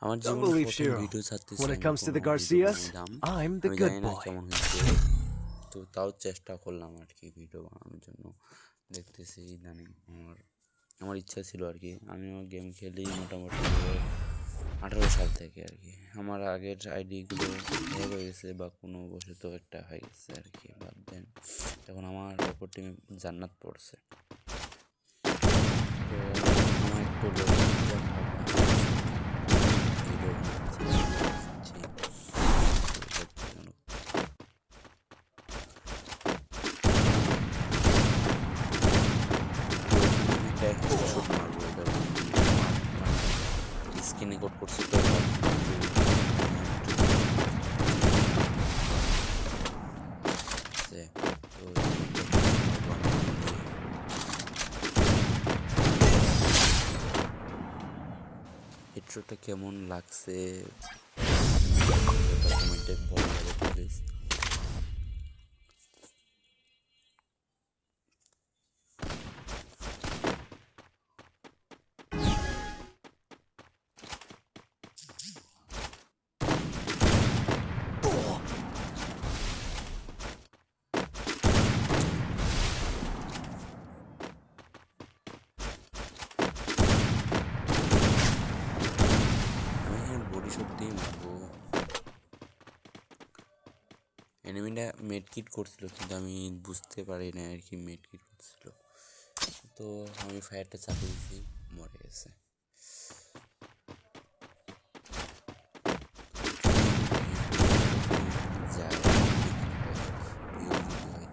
আমার Don't জীবনে believe প্রথম Shiro. ভিডিও ছাড়তেছি When it আমি comes to কোনো the ভিডিও Garcias, বানাইলাম, I'm the আমি good জানি না boy. কেমন হয়েছে, তো তাও চেষ্টা করলাম আর কি ভিডিও বানানোর জন্য। দেখতেছি ইদানিং আমার ইচ্ছা ছিল আর কি, আমিও গেম খেলি মোটামুটি 18 সাল থেকে আর কি। আমার আগের আইডিগুলো হ্যাক হয়ে গেছে বা কোনো বসে তো একটা হয়ে গেছে আর কি, বাদ দেন। এখন আমার অপর টিমে জান্নাত পড়ছে, তো আমার একটু ভিডিও বানাচ্ছি। স্ক্রিনে কোড করছি তো ইন্ট্রোটা কেমন লাগছে কমেন্টে বলবেন প্লিজ। বডি শট দিয়ে মারবো। এনিমিটা মেড কিট করছিল কিন্তু আমি বুঝতে পারি না আর কি মেড কিট করছিল, তো আমি ফায়ারটা চাপিয়ে দিয়েছি, মরে গেছে।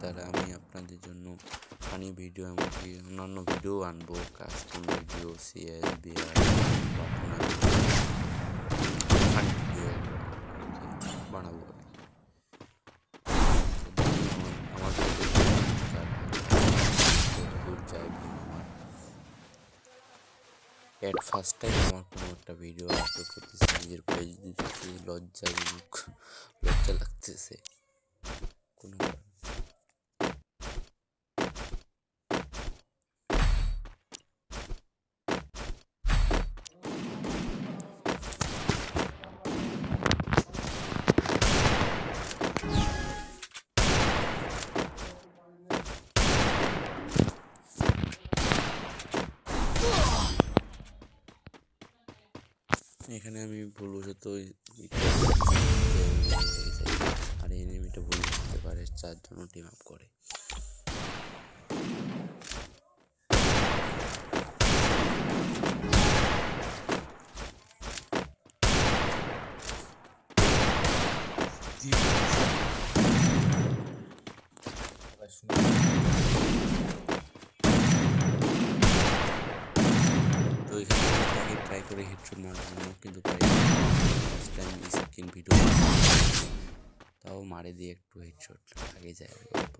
তাহলে আমি আপনাদের জন্য ফানি ভিডিও এমনকি অন্যান্য ভিডিও আনবো, custom video, CS BR funny video বানাবো। আমার ফার্স্ট টাইম আমার কোনো একটা ভিডিও আপলোড করতেছি, নিজের পেজ দিতেছি, লজ্জা লাগতেছে কোনো এখানে আমি ভুলবশত আর এনিমিটা ভুল করতে পারে, 4 জন টিম আপ করে। তো এখানে তাকে ট্রাই করে হেডশট মারার জন্য কিন্তু পারি ফার্স্ট টাইম স্ক্রিন ভিডিও, তাও মারে দিয়ে একটু হেডশট আগে যায় আর গল্প।